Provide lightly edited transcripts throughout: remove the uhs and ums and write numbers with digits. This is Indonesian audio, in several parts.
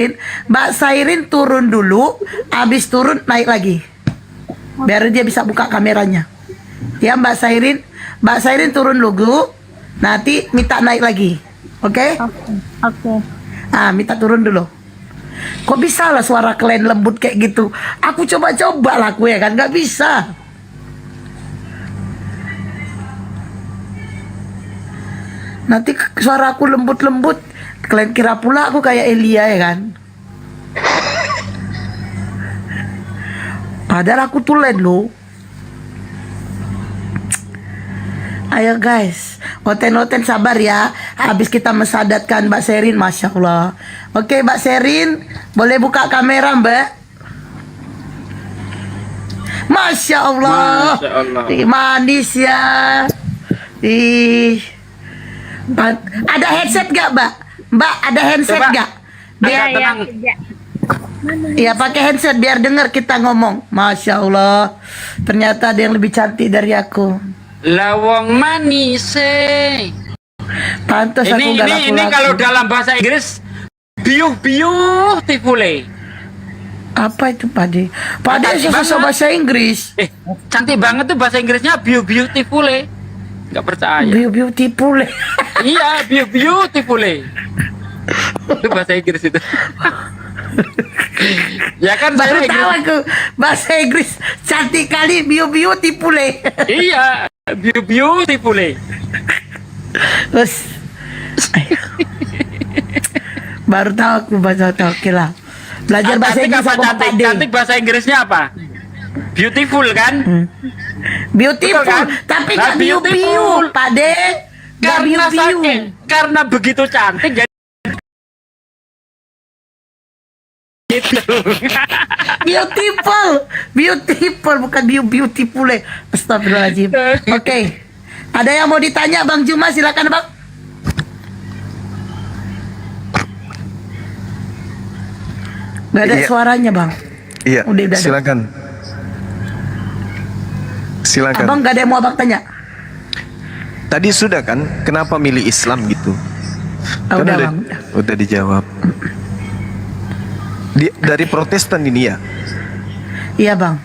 Mbak Sairin turun dulu, habis turun naik lagi. Biar dia bisa buka kameranya. Ya Mbak Sairin turun dulu, nanti minta naik lagi. Oke? Oke. Ah, minta turun dulu. Kok bisa lah suara kalian lembut kayak gitu? Aku coba-coba lah aku ya kan, nggak bisa. Nanti suara aku lembut-lembut, kalian kira pula aku kayak Elia ya kan? Padahal aku tulen loh. Ayo guys, oten-oten sabar ya. Habis kita mesadatkan Mbak Serin, Masya Allah. Oke Mbak Serin, boleh buka kamera Mbak? Masya Allah. Masya Allah. Ih, manis ya. Ih. Ada headset gak Mbak? Mbak ada headset Coba. gak? Iya, Tenang. iya. Iya pakai headset biar dengar kita ngomong. Masya Allah. Ternyata ada yang lebih cantik dari aku. Lawang manis. Pantas aku Ini gak laku-laku. ini kalau dalam bahasa Inggris beautiful. Apa itu Pade? Pade Cantik susah banget. bahasa Inggris. Cantik banget tuh bahasa Inggrisnya beautiful. Nggak percaya. Beautiful. Iya, beautiful. Itu bahasa Inggris itu. Ya kan Baru saya tahu Inggris. aku bahasa Inggris cantik kali beautiful. Iya, beautiful. Terus baru tahu aku bahasa Oke lah. Belajar bahasa Cantik Inggris apa sama cantik? Pade. Cantik bahasa Inggrisnya apa? Beautiful kan? Beautiful, Betul kan? tapi Nah, gak beautiful. Pade. Gak Karena biu-biu. karena begitu cantik jadi gitu. Beautiful bukan beautiful. Astagfirullahaladzim. Oke. Ada yang mau ditanya Bang Juma, silakan Bang. Gak ada Iya. suaranya Bang. Iya, Udah ada. silakan. Silakan. Abang gak ada yang mau Abang tanya. Tadi sudah kan, kenapa milih Islam gitu? Oh, Kan udah, udah, Bang. udah dijawab. Dari Protestan ini ya? Iya Bang.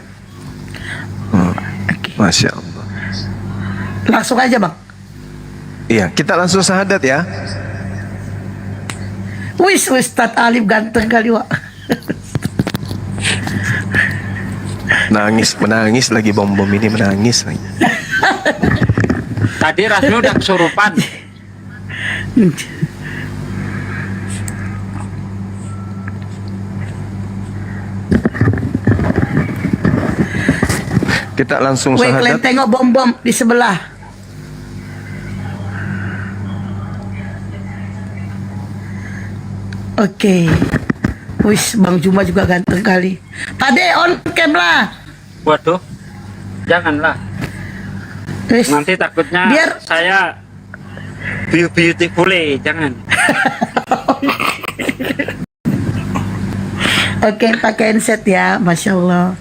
Oh, Oke. Masya Allah. Langsung aja Bang. Iya, kita langsung syahadat ya. Wis Ustadz Alif ganteng kali Wak. Menangis lagi bom-bom ini menangis lagi. Tadi Rasmi udah kesurupan. Kita langsung Weh kalian syahadat. tengok bom-bom di sebelah. Oke. Wis Bang Juma juga ganteng kali. Pade on cam lah. Waduh, janganlah. Wis. Nanti takutnya Biar- saya beautiful, jangan. Oke, pakai handset ya, Masya Allah.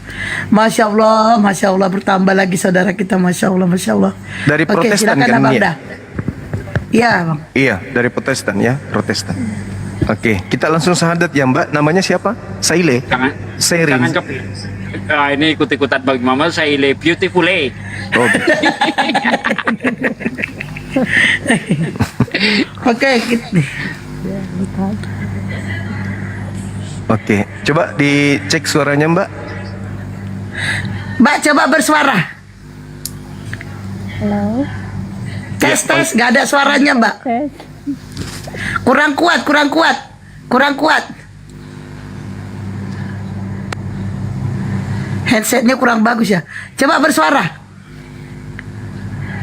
Masya Allah, Masya Allah, bertambah lagi saudara kita, Masya Allah, Masya Allah. Dari Oke, Protestan silakan kan Abang ini ya? dah. Iya, Bang. Iya, dari Protestan ya, Protestan. Oke, kita langsung syahadat ya Mbak. Namanya siapa? Saile. Jangan. Serin. Jangan ke. Ini ikut-ikutan Bang Mama, saya beautiful. Oh, Oke, Oke, coba dicek suaranya Mbak. Mbak coba bersuara. Halo. Tes, gak ada suaranya, Mbak. Tes. Kurang kuat. Headsetnya kurang bagus ya. Coba bersuara.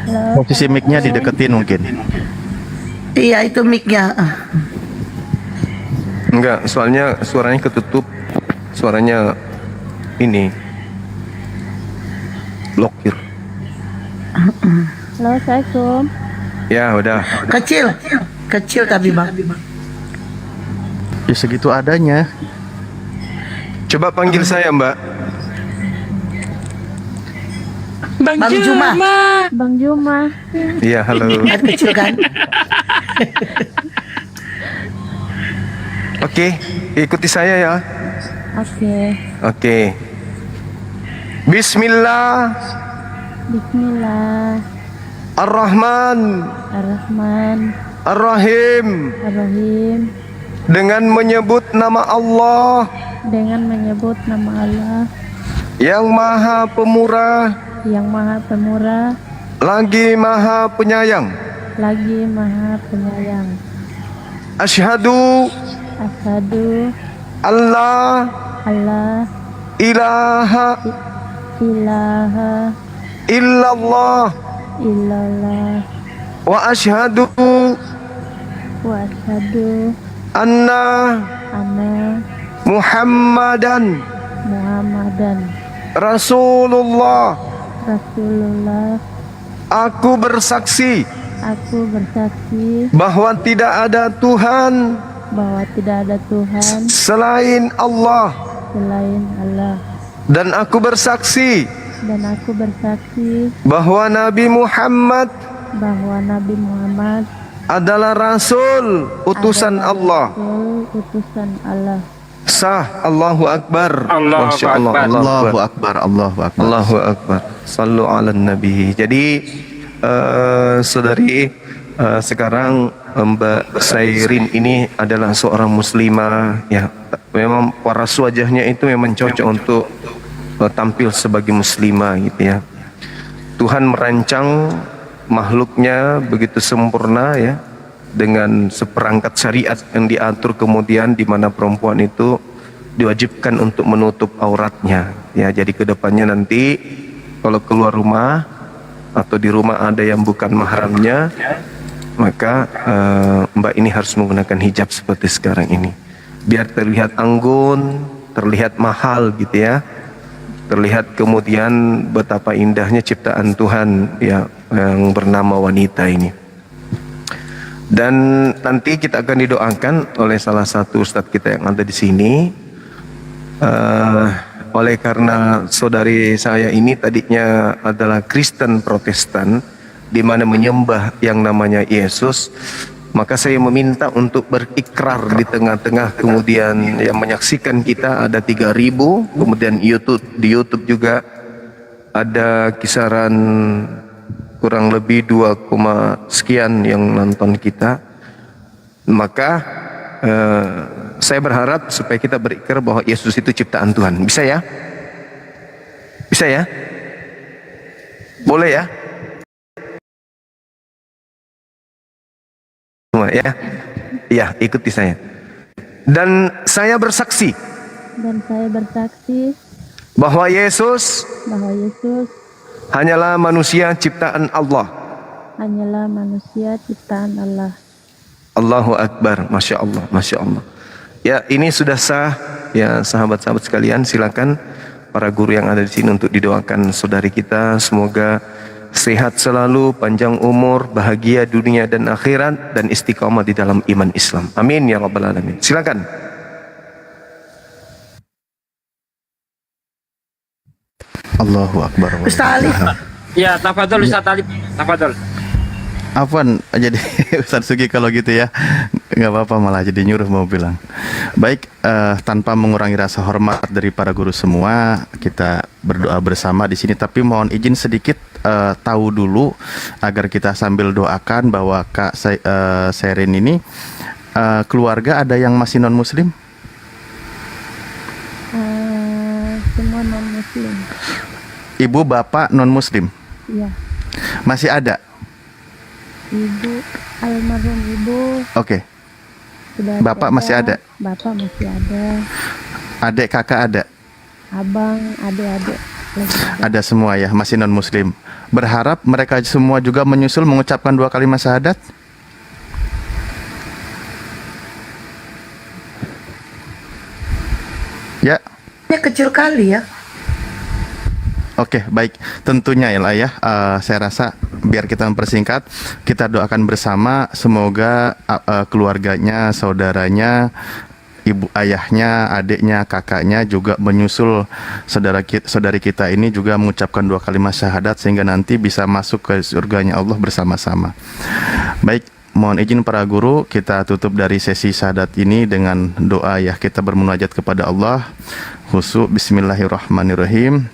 Halo. Posisi mic-nya dideketin mungkin. Iya, itu mic-nya. Enggak, soalnya suaranya ketutup. Suaranya ini blokir. Halo, Assalamualaikum. Ya, udah. Kecil tapi Bang. Ya segitu adanya. Coba panggil saya, Mbak. Bang Juma. Bang Juma. Iya, halo. Kecil kan? Oke, ikuti saya ya. Oke. Oke. Bismillah Bismillah. ar-Rahman Ar-Rahman. ar-Rahim. Ar-Rahim. Dengan menyebut nama Allah Dengan menyebut nama Allah yang Maha Pemurah yang Maha Pemurah lagi Maha Penyayang. lagi Maha Penyayang. Asyhadu Asyhadu Allah alla ilaha ilaha illallah illallah wa asyhadu wa asyhadu anna anna Muhammadan Muhammadan Rasulullah. Rasulullah. Aku bersaksi Aku bersaksi bahwa tidak ada Tuhan bahwa tidak ada Tuhan selain Allah, selain Allah, dan aku bersaksi dan aku bersaksi bahwa Nabi Muhammad bahwa Nabi Muhammad adalah Rasul utusan adalah Allah. Rasul utusan Allah. Sah. Allahu Akbar. Allahu Masya Allah. Akbar. Allahu Akbar. Allahu Akbar. Allahu Akbar. Sallu ala Nabi. Jadi saudari, sekarang Mbak Sairin ini adalah seorang muslimah ya. Memang paras wajahnya itu memang cocok untuk tampil sebagai muslimah gitu ya. Tuhan merancang makhluknya begitu sempurna ya, dengan seperangkat syariat yang diatur, kemudian di mana perempuan itu diwajibkan untuk menutup auratnya ya. Jadi kedepannya nanti kalau keluar rumah atau di rumah ada yang bukan mahramnya, maka Mbak ini harus menggunakan hijab seperti sekarang ini, biar terlihat anggun, terlihat mahal gitu ya, terlihat kemudian betapa indahnya ciptaan Tuhan ya, yang bernama wanita ini. Dan nanti kita akan didoakan oleh salah satu ustadz kita yang ada di sini. Oleh karena saudari saya ini tadinya adalah Kristen Protestan, di mana menyembah yang namanya Yesus, maka saya meminta untuk berikrar di tengah-tengah, kemudian yang menyaksikan kita ada 3.000, kemudian di YouTube juga ada kisaran kurang lebih 2, sekian yang nonton kita. Maka saya berharap supaya kita berikrar bahwa Yesus itu ciptaan Tuhan. Bisa ya? Bisa ya? Boleh ya? Semua ya? Ya, ikuti saya. Dan saya bersaksi bahwa Yesus Bahwa Yesus hanyalah manusia ciptaan Allah. hanyalah manusia ciptaan Allah. Allahu Akbar. Masya Allah, Masya Allah. Ya, ini sudah sah ya sahabat-sahabat sekalian. Silakan para guru yang ada di sini untuk didoakan saudari kita, semoga sehat selalu, panjang umur, bahagia dunia dan akhirat, dan istiqamah di dalam iman Islam. Amin ya rabbal alamin. Silakan. Allahu Akbar. Ustaz Ali. Ya, tafadhol Ustaz Talib. Tafadhol. Afwan, jadi Ustaz Sugi kalau gitu ya, nggak apa-apa, malah jadi nyuruh mau bilang. Baik, tanpa mengurangi rasa hormat dari para guru semua, kita berdoa bersama di sini. Tapi mohon izin sedikit tahu dulu agar kita sambil doakan bahwa Kak Sairin ini keluarga ada yang masih non Muslim? Semua non Muslim. Ibu bapak non Muslim? Iya. Masih ada? Ibu, almarhum ibu Oke. sudah Bapak tiada. masih ada? Bapak masih ada. Adik kakak ada? Abang, adik-adik lagi ada. Ada semua ya, masih non Muslim. Berharap mereka semua juga menyusul mengucapkan 2 kalimat syahadat. Ya. Ini kecil kali ya. Oke, baik. Tentunya ya lah ya, saya rasa biar kita mempersingkat, kita doakan bersama semoga keluarganya, saudaranya, ibu ayahnya, adiknya, kakaknya juga menyusul saudari kita ini juga mengucapkan 2 kalimat syahadat sehingga nanti bisa masuk ke surganya Allah bersama-sama. Baik, mohon izin para guru, kita tutup dari sesi syahadat ini dengan doa ya. Kita bermunajat kepada Allah. Khusus bismillahirrahmanirrahim.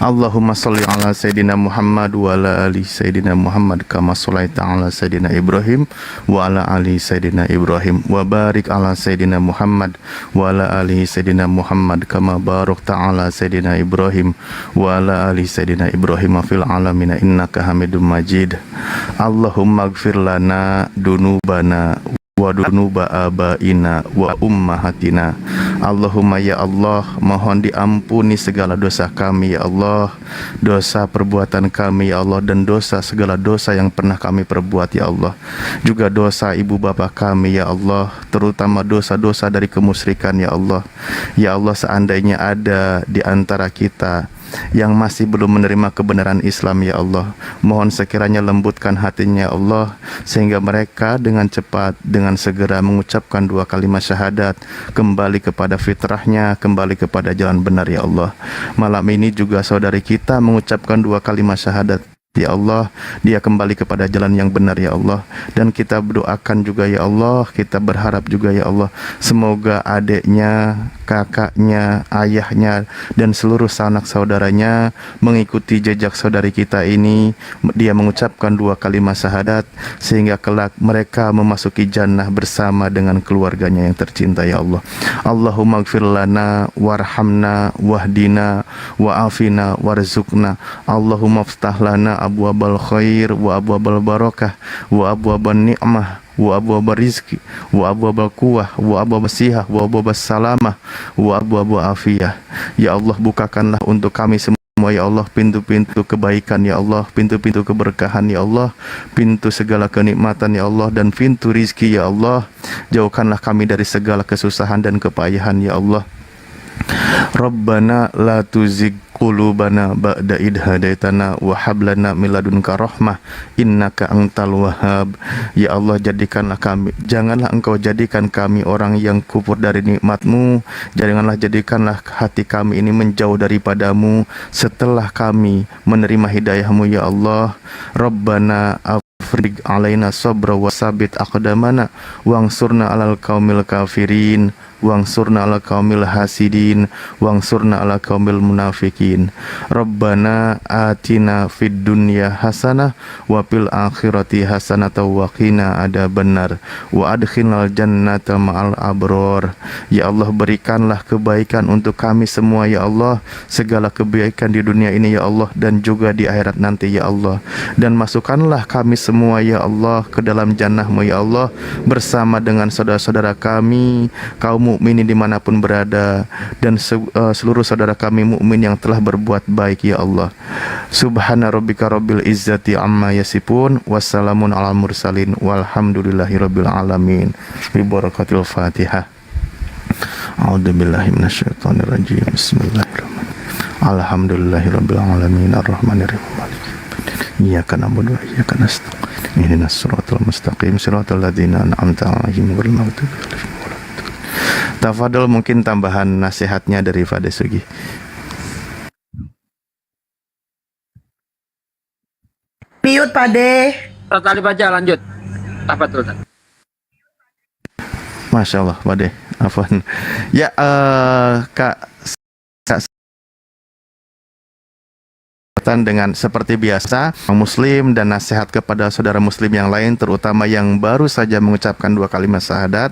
Allahumma sholli ala Sayyidina Muhammad wa ala ali Sayyidina Muhammad kama sholaita ala Sayyidina Ibrahim wa ala ali Sayyidina Ibrahim wa barik ala Sayyidina Muhammad wa ala ali Sayyidina Muhammad kama barakta ala Sayyidina Ibrahim wa ala ali Sayyidina Ibrahim fil alamina innaka Hamidum Majid. Allahumma ighfir lana dunubana wa dunuba abaina wa ummahatina. Allahumma ya Allah, mohon diampuni segala dosa kami ya Allah, dosa perbuatan kami ya Allah, dan dosa segala dosa yang pernah kami perbuat ya Allah, juga dosa ibu bapa kami ya Allah, terutama dosa-dosa dari kemusyrikan ya Allah. Ya Allah, seandainya ada di antara kita yang masih belum menerima kebenaran Islam ya Allah, mohon sekiranya lembutkan hatinya ya Allah, sehingga mereka dengan cepat, dengan segera mengucapkan 2 kalimat syahadat, kembali kepada fitrahnya, kembali kepada jalan benar ya Allah. Malam ini juga saudari kita mengucapkan 2 kalimat syahadat ya Allah, dia kembali kepada jalan yang benar ya Allah. Dan kita berdoakan juga ya Allah, kita berharap juga ya Allah, semoga adiknya, kakaknya, ayahnya, dan seluruh sanak saudaranya mengikuti jejak saudari kita ini. Dia mengucapkan 2 kalimat syahadat, sehingga kelak mereka memasuki jannah bersama dengan keluarganya yang tercinta ya Allah. Allahumma ighfir lana warhamna wahdina wa'afina warzuqna. Allahumma ftah lana abwabal khair wa abwabal barakah wa abwabal ni'mah wa abwabal rizki wa abwabal quwwah wa abwabal sihah wa abwabal salamah wa abwabal afiyah. Ya Allah, bukakanlah untuk kami semua ya Allah pintu-pintu kebaikan ya Allah, pintu-pintu keberkahan ya Allah, pintu segala kenikmatan ya Allah, dan pintu rizki ya Allah. Jauhkanlah kami dari segala kesusahan dan kepayahan ya Allah. Rabbana la tuzigh qulubana ba'da idh hadaitana wa hab lana min ladunka rahmah innaka antal wahhab. Ya Allah, jadikanlah kami, janganlah Engkau jadikan kami orang yang kufur dari nikmat-Mu. Jadikanlah hati kami ini menjauh daripadamu setelah kami menerima hidayah-Mu ya Allah. Rabbana afriq alaina sabra wa sabit aqdamana wangsurna alal qaumil kafirin wangsurna ala qaumil hasidin wangsurna ala qaumil munafikin. Rabbana atina fid dunya hasanah wa fil akhirati hasanah wa qina adzabannar wa adkhilnal jannata ma'al abror. Ya Allah, berikanlah kebaikan untuk kami semua ya Allah, segala kebaikan di dunia ini ya Allah, dan juga di akhirat nanti ya Allah. Dan masukkanlah kami semua ya Allah ke dalam jannah-Mu ya Allah, bersama dengan saudara-saudara kami kaum mukminin dimanapun berada, dan seluruh saudara kami mukmin yang telah berbuat baik ya Allah. Subhana rabbika rabbil izzati amma yasifun, wassalamun alal mursalin, walhamdulillahi rabbil alamin. Bi barakatil Fatihah. A'udzu billahi minasyaitonir rajim. Bismillahirrahmanirrahim. Alhamdulillahi rabbil alamin arrahmanir rahim. Iyyaka na'budu wa iyyaka nasta'in. Ihdinas siratal mustaqim, siratal ladzina an'amta 'alaihim ghairil maghdubi 'alaihim. Tafadhol, mungkin tambahan nasihatnya dari Fade Sugi. Mute Pade. Talib aja lanjut. Apa tuh? Masya Allah, Fade. Afwan. Ya, Kak, dengan seperti biasa muslim dan nasihat kepada saudara muslim yang lain, terutama yang baru saja mengucapkan 2 kalimat syahadat.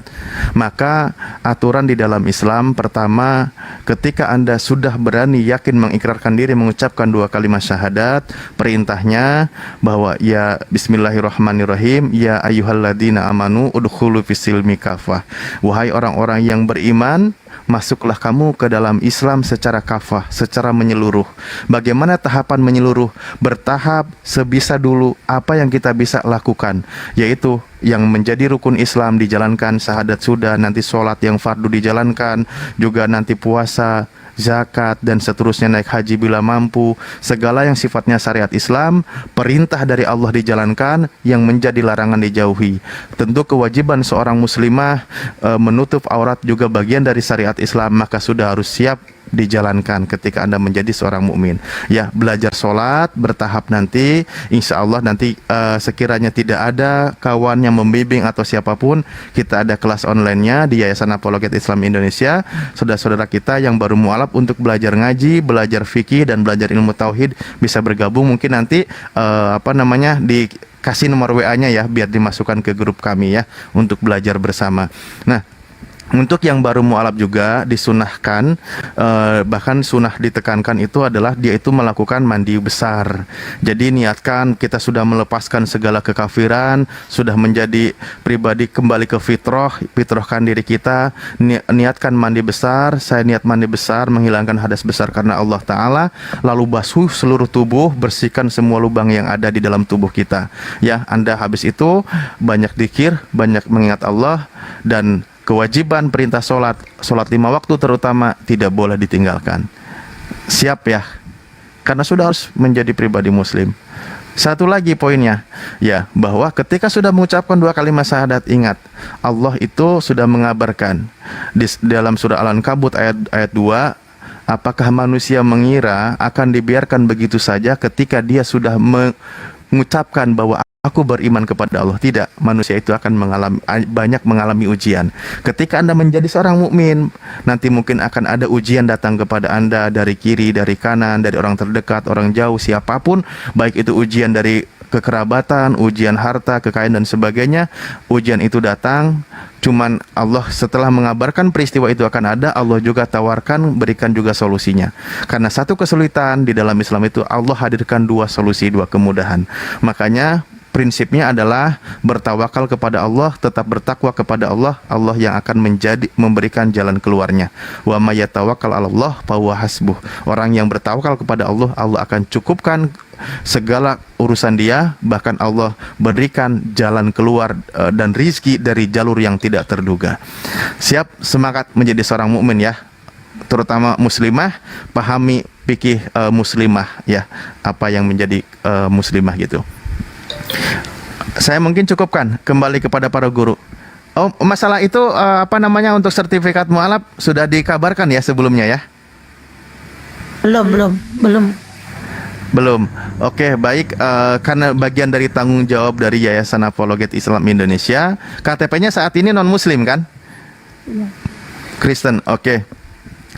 Maka aturan di dalam Islam, pertama, ketika Anda sudah berani yakin mengikrarkan diri mengucapkan 2 kalimat syahadat, perintahnya bahwa ya bismillahirrahmanirrahim, ya ayyuhalladzina amanu udkhulu fisilmi kafah. Wahai orang-orang yang beriman, masuklah kamu ke dalam Islam secara kafah, secara menyeluruh. Bagaimana tahapan menyeluruh? Bertahap, sebisa dulu apa yang kita bisa lakukan, yaitu yang menjadi rukun Islam dijalankan, syahadat sudah, nanti sholat yang fardu dijalankan, juga nanti puasa, zakat, dan seterusnya, naik haji bila mampu. Segala yang sifatnya syariat Islam, perintah dari Allah dijalankan, yang menjadi larangan dijauhi. Tentu kewajiban seorang muslimah menutup aurat juga bagian dari syariat Islam, maka sudah harus siap dijalankan ketika Anda menjadi seorang mukmin. Ya, belajar sholat bertahap nanti, insya Allah nanti sekiranya tidak ada kawan yang membimbing atau siapapun, kita ada kelas online-nya di Yayasan Apologet Islam Indonesia. Saudara-saudara kita yang baru mualaf untuk belajar ngaji, belajar fikih dan belajar ilmu tauhid bisa bergabung. Mungkin nanti dikasih nomor WA-nya ya, biar dimasukkan ke grup kami ya untuk belajar bersama. Nah, untuk yang baru mualaf juga disunahkan, bahkan sunnah ditekankan itu adalah dia itu melakukan mandi besar. Jadi niatkan kita sudah melepaskan segala kekafiran, sudah menjadi pribadi kembali ke fitrahkan diri kita, niatkan mandi besar. Saya niat mandi besar, menghilangkan hadas besar karena Allah Ta'ala, lalu basuh seluruh tubuh, bersihkan semua lubang yang ada di dalam tubuh kita. Ya, Anda habis itu banyak dzikir, banyak mengingat Allah, dan kewajiban perintah sholat 5 waktu terutama tidak boleh ditinggalkan. Siap ya? Karena sudah harus menjadi pribadi muslim. Satu lagi poinnya, ya, bahwa ketika sudah mengucapkan 2 kalimat syahadat, ingat, Allah itu sudah mengabarkan di dalam surah Al-Ankabut ayat 2, apakah manusia mengira akan dibiarkan begitu saja ketika dia sudah mengucapkan bahwa aku beriman kepada Allah? Tidak, manusia itu akan banyak mengalami ujian. Ketika Anda menjadi seorang mukmin, nanti mungkin akan ada ujian datang kepada Anda dari kiri, dari kanan, dari orang terdekat, orang jauh, siapapun, baik itu ujian dari kekerabatan, ujian harta, kekayaan dan sebagainya. Ujian itu datang, cuman Allah setelah mengabarkan peristiwa itu akan ada, Allah juga tawarkan, berikan juga solusinya. Karena satu kesulitan di dalam Islam itu Allah hadirkan 2 solusi, 2 kemudahan. Makanya prinsipnya adalah bertawakal kepada Allah, tetap bertakwa kepada Allah, Allah yang akan memberikan jalan keluarnya. Wa may yatawakkal 'alallah fahuwa hasbuh. Orang yang bertawakal kepada Allah, Allah akan cukupkan segala urusan dia, bahkan Allah berikan jalan keluar dan rizki dari jalur yang tidak terduga. Siap, semangat menjadi seorang mukmin ya, terutama muslimah, pahami fikih muslimah ya, apa yang menjadi muslimah gitu. Saya mungkin cukupkan kembali kepada para guru. Oh, masalah itu untuk sertifikat mualaf sudah dikabarkan ya sebelumnya ya? Belum. Oke, baik. Karena bagian dari tanggung jawab dari Yayasan Apologet Islam Indonesia, KTP-nya saat ini non Muslim kan? Iya. Kristen. Oke.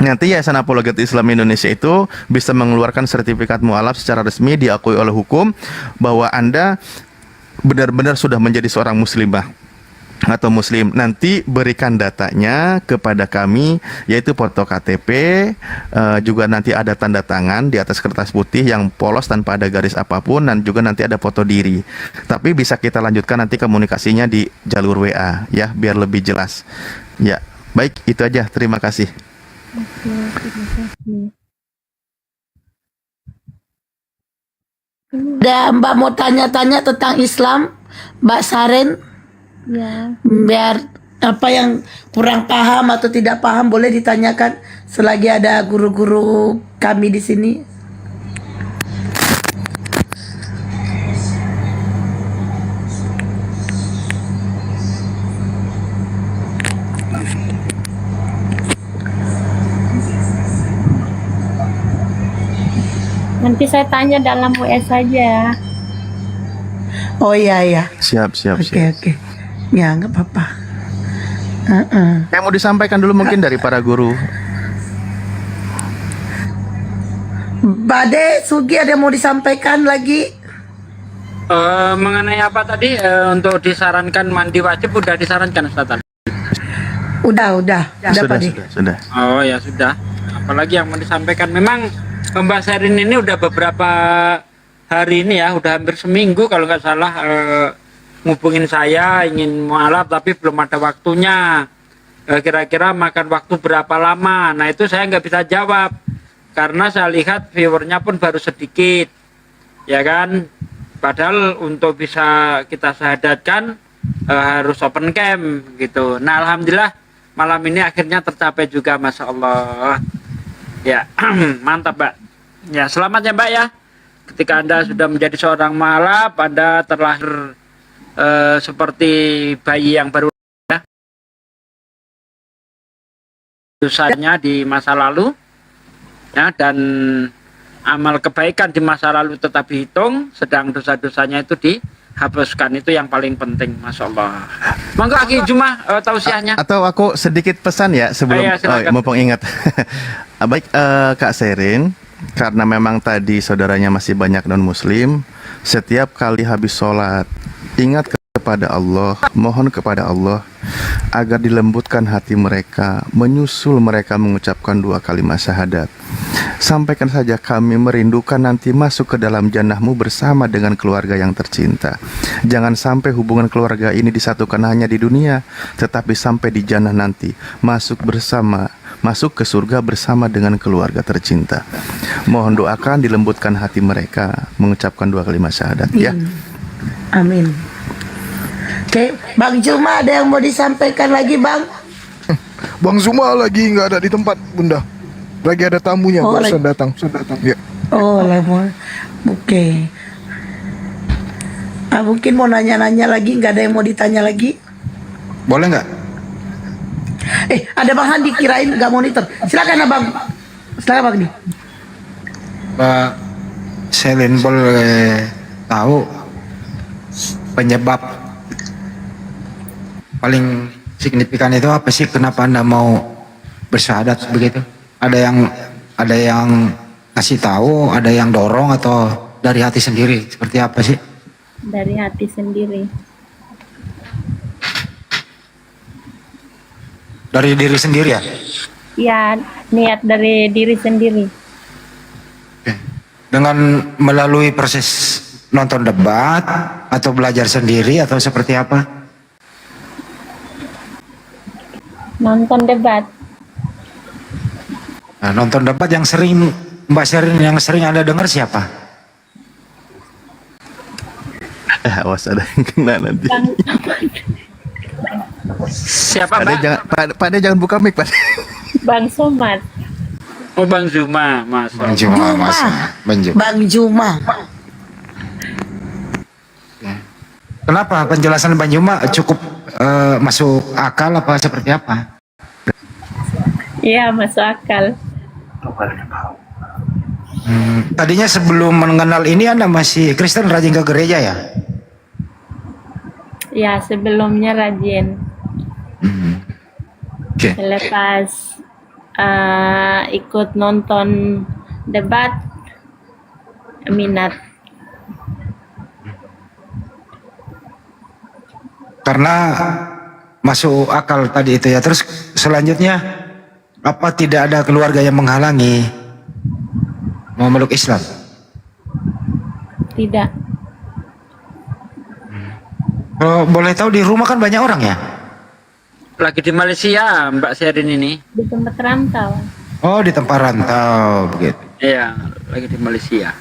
Nanti Yayasan Apologet Islam Indonesia itu bisa mengeluarkan sertifikat mualaf secara resmi, diakui oleh hukum bahwa Anda benar-benar sudah menjadi seorang muslimah atau muslim. Nanti berikan datanya kepada kami, yaitu foto KTP, juga nanti ada tanda tangan di atas kertas putih yang polos tanpa ada garis apapun, dan juga nanti ada foto diri. Tapi bisa kita lanjutkan nanti komunikasinya di jalur WA ya, biar lebih jelas. Ya, baik, itu aja. Terima kasih. Oke, terima kasih. Ada Mbak mau tanya-tanya tentang Islam, Mbak Saren, Ya, biar apa yang kurang paham atau tidak paham boleh ditanyakan selagi ada guru-guru kami di sini. nanti saya tanya dalam WS saja. Oh iya. Siap. Oke. Ya, nggak apa-apa. Yang mau disampaikan dulu mungkin dari para guru. Bade, Sugi ada yang mau disampaikan lagi? Mengenai apa tadi, untuk disarankan mandi wajib udah disarankan Ustaz? Udah Bade. Sudah. Oh ya sudah. Apalagi yang mau disampaikan, memang Mbak Serin ini udah beberapa hari ini ya, udah hampir seminggu kalau nggak salah, ngubungin saya ingin mualaf tapi belum ada waktunya. Kira-kira makan waktu berapa lama? Nah itu saya nggak bisa jawab karena saya lihat viewernya pun baru sedikit, ya kan? Padahal untuk bisa kita syahadatkan harus open cam gitu. Nah alhamdulillah malam ini akhirnya tercapai juga, masya Allah. Ya mantap Mbak. Ya selamat ya Mbak ya. Ketika Anda sudah menjadi seorang mualaf, Anda terlahir seperti bayi yang baru ya, dosanya di masa lalu, ya, dan amal kebaikan di masa lalu tetap dihitung, sedang dosa-dosanya itu dihapuskan. Itu yang paling penting, Masya Allah. Monggo lagi Juma tausiahnya. Atau aku sedikit pesan ya sebelum Iya, silakan. mumpung ingat. Baik, Kak Serin, karena memang tadi saudaranya masih banyak non-muslim, setiap kali habis sholat, ingat kepada Allah, mohon kepada Allah agar dilembutkan hati mereka, menyusul mereka mengucapkan 2 kalimat syahadat. Sampaikan saja kami merindukan nanti masuk ke dalam jannahmu bersama dengan keluarga yang tercinta. Jangan sampai hubungan keluarga ini disatukan hanya di dunia, tetapi sampai di jannah nanti masuk ke surga bersama dengan keluarga tercinta. Mohon doakan dilembutkan hati mereka mengucapkan 2 kalimat syahadat ya. Amin. Oke, Bang Juma ada yang mau disampaikan lagi, Bang? Bang Zuma lagi nggak ada di tempat, Bunda. Lagi ada tamunya, Oh, barusan lagi- datang. Ya. Oh, lama. Oke. Mungkin mau nanya-nanya lagi, nggak ada yang mau ditanya lagi? Boleh nggak? Ada Bang Handi kirain nggak monitor. Silakan Abang. Silakan Bang Di. Pak Selin boleh tahu penyebab paling signifikan itu apa sih? Kenapa Anda mau bersyahadat begitu? Ada yang ngasih tahu, ada yang dorong, atau dari hati sendiri? Seperti apa sih? Dari hati sendiri. Dari diri sendiri ya? Ya, niat dari diri sendiri. Oke. Dengan melalui proses nonton debat atau belajar sendiri atau seperti apa? Nonton debat. Nah, nonton debat yang sering Mbak Sherin yang sering Anda dengar siapa? Awas ada yang kena nanti. Bang, Siapa, Pak Mbak? Pak Ade jangan buka mic, Pak. Bang Somad. Oh, Bang Zuma, Mas. Bang Juma, Mas. Bang Juma. Bang Juma. Kenapa penjelasan Bang Juma cukup masuk akal apa seperti apa? Iya, masuk akal. Tadinya sebelum mengenal ini Anda masih Kristen, rajin ke gereja ya? Ya, sebelumnya rajin. Oke. Selepas ikut nonton debat, minat. Karena masuk akal tadi itu ya. Terus selanjutnya, apa tidak ada keluarga yang menghalangi memeluk Islam? Tidak. Kalau boleh tahu di rumah kan banyak orang ya? Lagi di Malaysia, Mbak Sherin ini. Di tempat rantau. Oh, di tempat rantau begitu. Iya, lagi di Malaysia.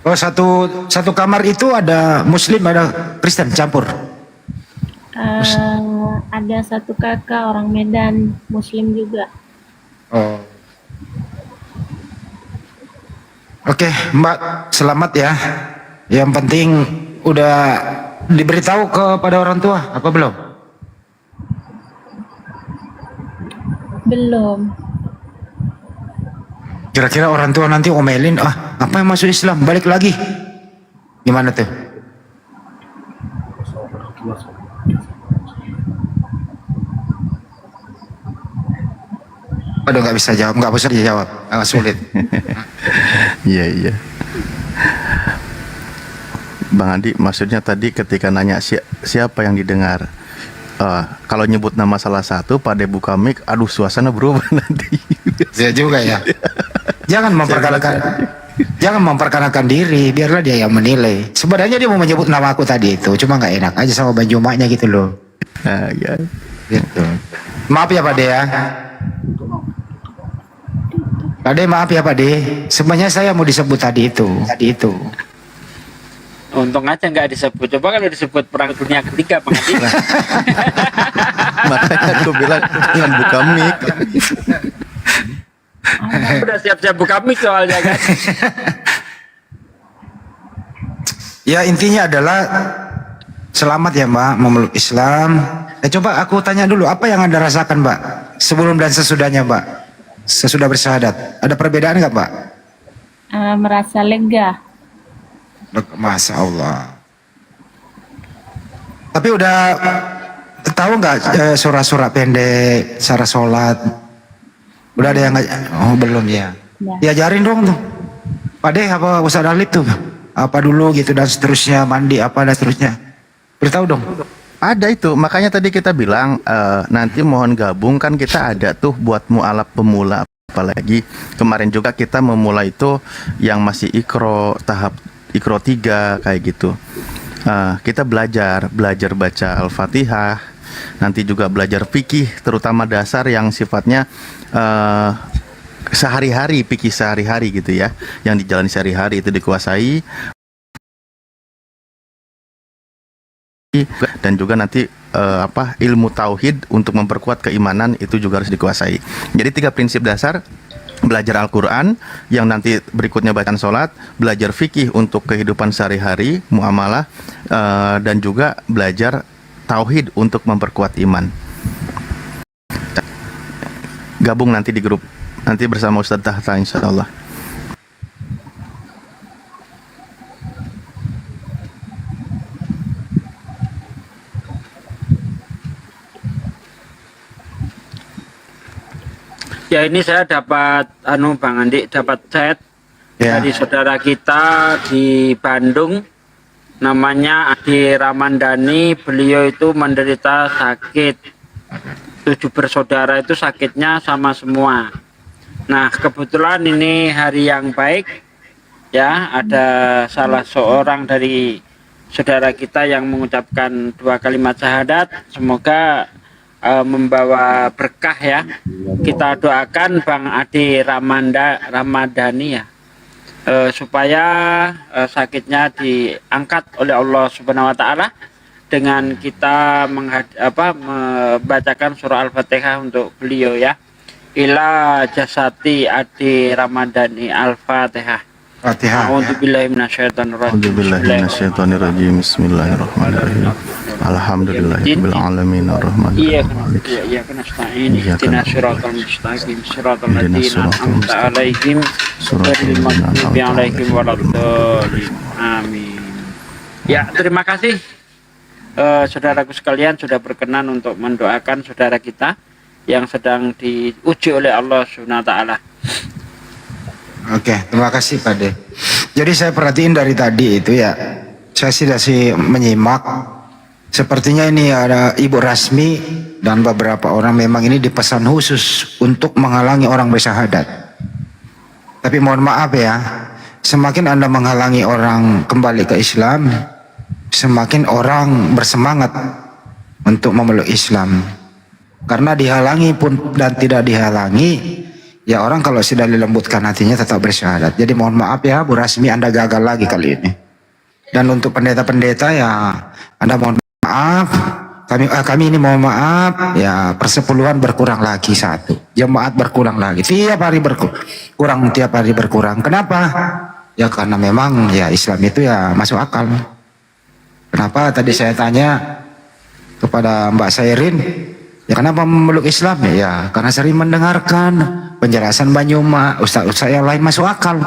Oh, satu kamar itu ada Muslim, ada Kristen campur. Ada satu kakak orang Medan, Muslim juga. Oh. Oke, Mbak, selamat ya. Yang penting udah diberitahu kepada orang tua apa belum? Belum. Kira-kira orang tua nanti omelin, apa yang masuk Islam, balik lagi. Gimana tuh? Aduh, nggak bisa jawab, nggak bisa dijawab, agak sulit. Iya, iya. Bang Andi, maksudnya tadi ketika nanya siapa yang didengar, kalau nyebut nama salah satu, pada buka mic, aduh suasana berubah nanti. Ya juga ya. Jangan memperkenalkan diri, biarlah dia yang menilai. Sebenarnya dia mau menyebut nama aku tadi itu, cuma nggak enak aja sama Bang Jumanya gitu loh. Nah, ya. Gitu. Maaf ya Pak De ya. Pak De, maaf ya Pak De. Sebenarnya saya mau disebut tadi itu. Untung aja nggak disebut. Coba kalau disebut perang dunia ketiga, Bang Adi. Makanya aku bilang jangan buka mic. Udah siap-siap buka mic soalnya kan. Ya intinya adalah selamat ya Mbak memeluk Islam. Coba aku tanya dulu, apa yang Anda rasakan Mbak sebelum dan sesudahnya Mbak sesudah bersyahadat? Ada perbedaan nggak Pak? Merasa lega. Masya Allah. Tapi udah tahu nggak surah-surah pendek, cara sholat? Udah ada yang nggak? Oh belum ya. Ya. Diajarin dong tuh. Pak Deh apa Ustaz Alif tuh? Apa dulu gitu dan seterusnya, mandi apa dan seterusnya. Beritahu dong. Ada itu, makanya tadi kita bilang nanti mohon gabung, kan kita ada tuh buat mualaf pemula, apalagi kemarin juga kita memulai itu yang masih tahap ikro 3 kayak gitu. Kita belajar baca Al-Fatihah, nanti juga belajar fikih, terutama dasar yang sifatnya sehari-hari, fikih sehari-hari gitu ya, yang dijalani sehari-hari itu dikuasai. Dan juga nanti ilmu tauhid untuk memperkuat keimanan itu juga harus dikuasai. Jadi 3 prinsip dasar: belajar Al-Quran, yang nanti berikutnya bacaan sholat, belajar fikih untuk kehidupan sehari-hari, muamalah, dan juga belajar tauhid untuk memperkuat iman. Gabung nanti di grup, nanti bersama Ustadz Tahta insya Allah. Ya ini saya dapat Bang Andi dapat chat Ya. dari saudara kita di Bandung, namanya Adi Ramandani. Beliau itu menderita sakit, 7 bersaudara itu sakitnya sama semua. Nah kebetulan ini hari yang baik ya, ada salah seorang dari saudara kita yang mengucapkan 2 kalimat syahadat. Semoga membawa berkah ya. Kita doakan Bang Adi Ramadhani ya, supaya sakitnya diangkat oleh Allah Subhanahu wa taala dengan kita membacakan surah Al-Fatihah untuk beliau ya. Ila jasati Adi Ramadhani Al-Fatihah. Fatihah. A'udzubillahi minasyaitonirrajim. A'udzubillahiminasyaitonirrajim. Bismillahirrahmanirrahim. Alhamdulillahirabbil alamin arrahmanirrahim. Iyyaka nasta'in ihdinas siratal mustaqim siratal ladzina an'amta 'alaihim ghairil maghdubi 'alaihim waladdallin. Amin. Ya, terima kasih saudaraku sekalian sudah berkenan untuk mendoakan saudara kita yang sedang diuji oleh Allah Subhanahu wa taala. Oke, terima kasih Pak De. Jadi saya perhatiin dari tadi itu ya, saya sih menyimak. Sepertinya ini ada Ibu Rasmi dan beberapa orang memang ini dipesan khusus untuk menghalangi orang bersyahadat. Tapi mohon maaf ya, semakin Anda menghalangi orang kembali ke Islam, semakin orang bersemangat untuk memeluk Islam. Karena dihalangi pun dan tidak dihalangi, ya orang kalau sudah dilembutkan hatinya tetap bersyahadat. Jadi mohon maaf ya Bu Rasmi, Anda gagal lagi kali ini. Dan untuk pendeta-pendeta ya Anda mohon maaf, kami ini mohon maaf ya, persepuluhan berkurang lagi 1, jemaat berkurang lagi, tiap hari berkurang, tiap hari berkurang. Kenapa? Ya karena memang ya Islam itu ya masuk akal. Kenapa tadi saya tanya kepada Mbak Sairin, ya kenapa memeluk Islam? Ya karena sering mendengarkan penjelasan Banyuma, ustaz-ustaz yang lain masuk akal.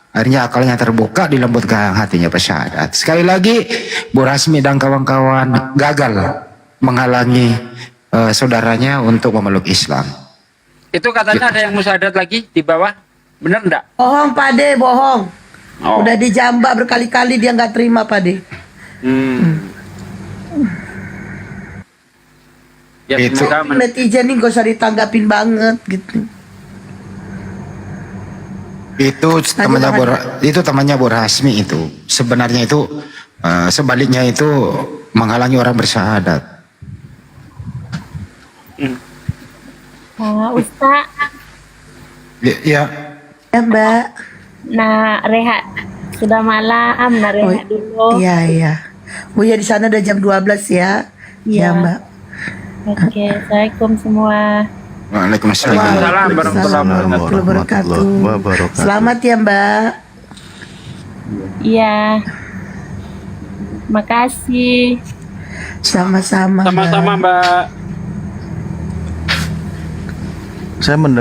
Akhirnya akalnya terbuka, dilembutkan hatinya bersyahadat. Sekali lagi Bu Rasmi dan kawan-kawan gagal menghalangi saudaranya untuk memeluk Islam. Itu katanya ada yang musyahadat lagi di bawah, bener enggak? Bohong Pak De, bohong. Oh. Udah dijambak berkali-kali dia nggak terima Pak De. Ya Itu. semoga Netizen nih gak usah ditanggapin banget gitu. Itu temannya Bu Rasmi itu. Sebenarnya itu sebaliknya itu menghalangi orang bersyahadat. Ustaz, Ya, Ya Mbak. nah rehat. Sudah malam, nah rehat dulu. Iya iya. Bu ya di sana udah jam 12 ya. Iya. Ya Mbak. Oke, Assalamualaikum semua. Waalaikumsalam. Waalaikumsalam warahmatullahi wabarakatuh. wabarakatuh. Selamat ya Mbak. Iya. Makasih. Sama-sama. Mbak. sama-sama Mbak. Saya